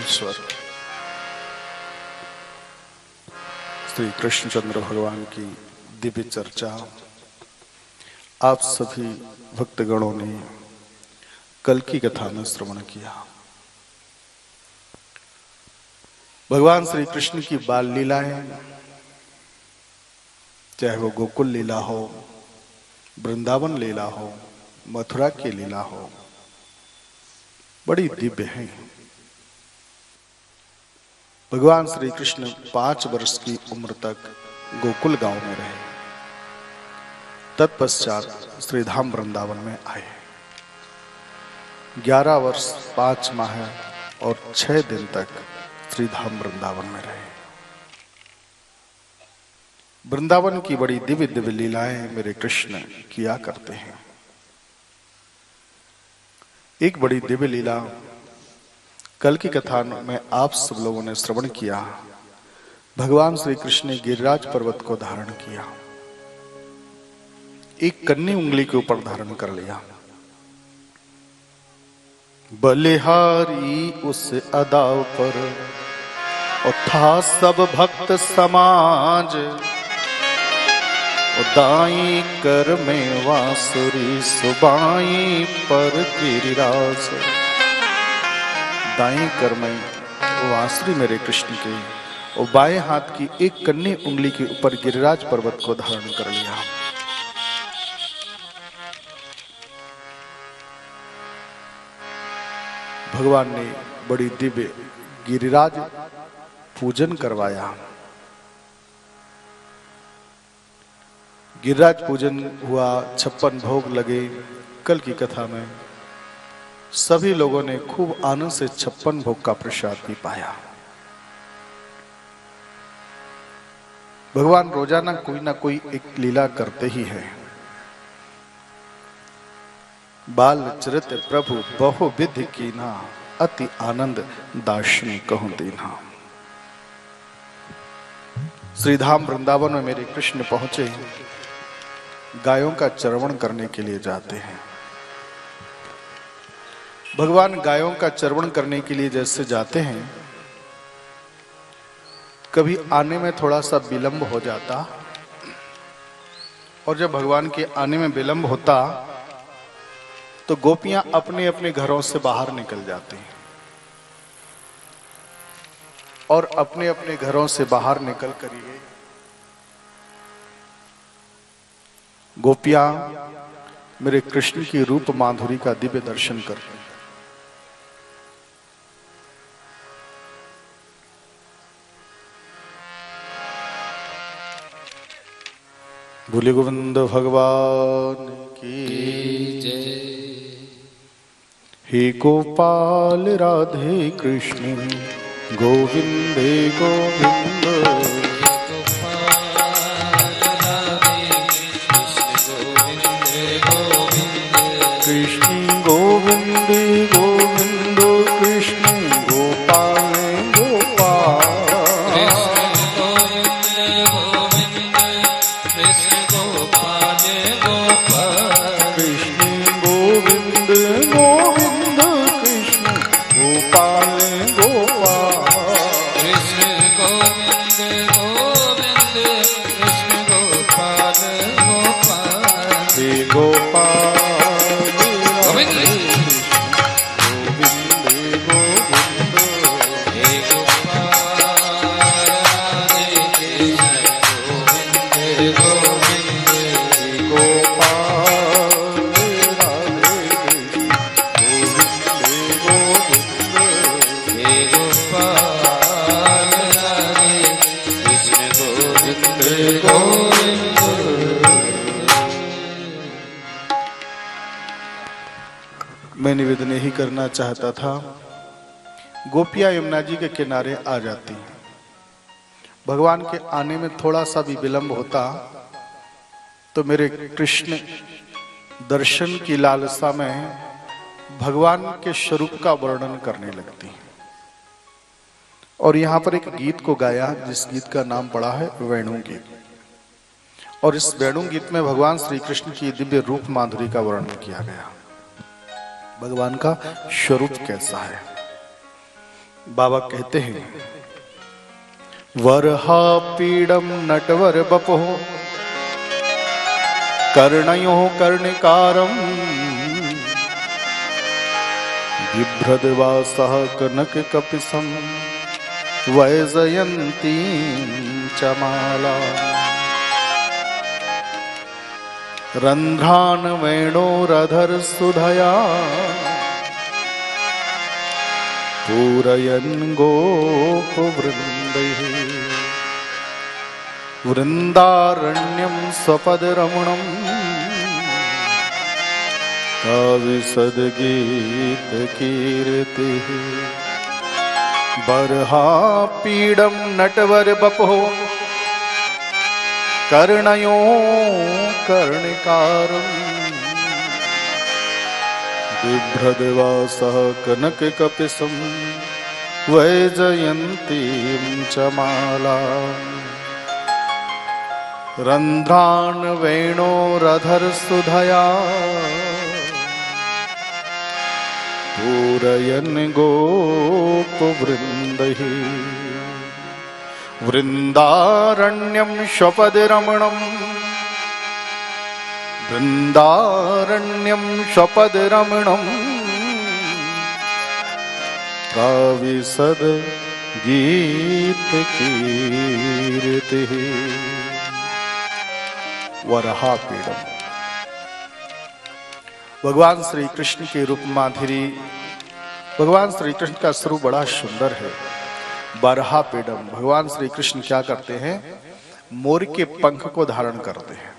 परमेश्वर श्री कृष्णचंद्र भगवान की दिव्य चर्चा आप सभी भक्तगणों ने कल की कथा में श्रवण किया। भगवान श्री कृष्ण की बाल लीलाएं, चाहे वो गोकुल लीला हो, वृंदावन लीला हो, मथुरा की लीला हो, बड़ी दिव्य है। भगवान श्री कृष्ण 5 वर्ष की उम्र तक गोकुल गांव में रहे। तत्पश्चात श्रीधाम वृंदावन में आए। 11 वर्ष 5 माह और 6 दिन तक श्रीधाम वृंदावन में रहे। वृंदावन की बड़ी दिव्य दिव्य लीलाएं मेरे कृष्ण किया करते हैं। एक बड़ी दिव्य लीला कल की कथा में आप सब लोगों ने श्रवण किया। भगवान श्री कृष्ण ने गिरिराज पर्वत को धारण किया, एक कन्नी उंगली के ऊपर धारण कर लिया। बलिहारी उस अदा पर और था सब भक्त समाज, दाई कर में वांसुरी सुबाई पर गिरिराज। दाई कर में वांसुरी मेरे कृष्ण के और बाएं हाथ की एक कन्नी उंगली के ऊपर गिरिराज पर्वत को धारण कर लिया। भगवान ने बड़ी दिव्य गिरिराज पूजन करवाया। गिरिराज पूजन हुआ, 56 भोग लगे। कल की कथा में सभी लोगों ने खूब आनंद से 56 भोग का प्रसाद भी पाया। भगवान रोजाना कोई ना कोई एक लीला करते ही है। बाल चरित प्रभु बहु विधि कीन्हा, अति आनंद दार्शनी कहूं दीन्हा। श्रीधाम वृंदावन में मेरे कृष्ण पहुंचे। गायों का चरवण करने के लिए जाते हैं। भगवान गायों का चरवण करने के लिए जैसे जाते हैं, कभी आने में थोड़ा सा विलंब हो जाता, और जब भगवान के आने में विलंब होता तो गोपियां अपने अपने घरों से बाहर निकल जाती हैं और अपने अपने घरों से बाहर निकल कर गोपियां मेरे कृष्ण की रूप माधुरी का दिव्य दर्शन करती हैं। बोले गोविंद भगवान की जय। हे गोपाल राधे कृष्ण गोविंदे गोविंद। कृष्ण गोविंद गोविंद कृष्ण गोपाल गोपाल। कृष्ण गोविंद गोविंद कृष्ण गोपाल गोपाल। कृष्ण गोविंद गोविंद कृष्ण गोपाल गोपाल। हे गोपाल मैं निवेदन यही करना चाहता था। गोपियां यमुना जी के किनारे आ जाती हैं। भगवान के आने में थोड़ा सा भी विलंब होता तो मेरे कृष्ण दर्शन की लालसा में भगवान के स्वरूप का वर्णन करने लगती। और यहाँ पर एक गीत को गाया जिस गीत का नाम पड़ा है वेणु गीत। और इस वेणु गीत में भगवान श्री कृष्ण की दिव्य रूप माधुरी का वर्णन किया गया। भगवान का स्वरूप कैसा है। बाबा कहते हैं वरहा पीडम नटवर बपो कर्णयो कर्णिकारम बिभ्रद्वासः कनक कपिसम वैजयंती चमाला रंध्रान वेणोरधर सुधया पूरयन् गोपवृन्दैः वृन्दारण्यं स्वपदरमणं कविसद्गीतकीर्तिः बर्हापीडं नटवरवपुः कर्णयो कर्णिकारम् बिभ्रद्वासः कनककपिशं वैजयन्तीं च मालाम् रन्ध्रान् वेणोरधरसुधया पूरयन् गोपवृन्दैः वृन्दारण्यं स्वपदरमणं वृन्दारण्यं स्वपदरमणं काविशद गीतकीर्तिः वरहापीडम। भगवान श्री कृष्ण के रूप माधुरी, भगवान श्री कृष्ण का स्वरूप बड़ा सुंदर है। बरहापीडम, भगवान श्री कृष्ण क्या करते हैं? मोर के पंख को धारण करते हैं।